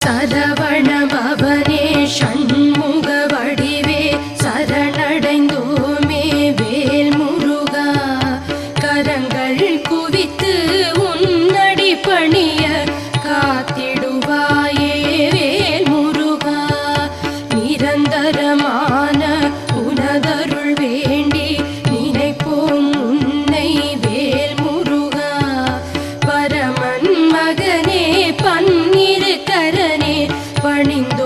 சரவண பவனே ஷண்முக வடிவே சரணடைந்தோமே வேல் முருகா கரங்கள் குவித்து உன்னடி பணிய காத்திடுவாயே வேல் முருகா நிரந்தரமான உனதருள் வேண்டி நினைப்போம் உன்னை வேல் முருகா பரமன் மகனே பன்னிரு கரனே பணிந்த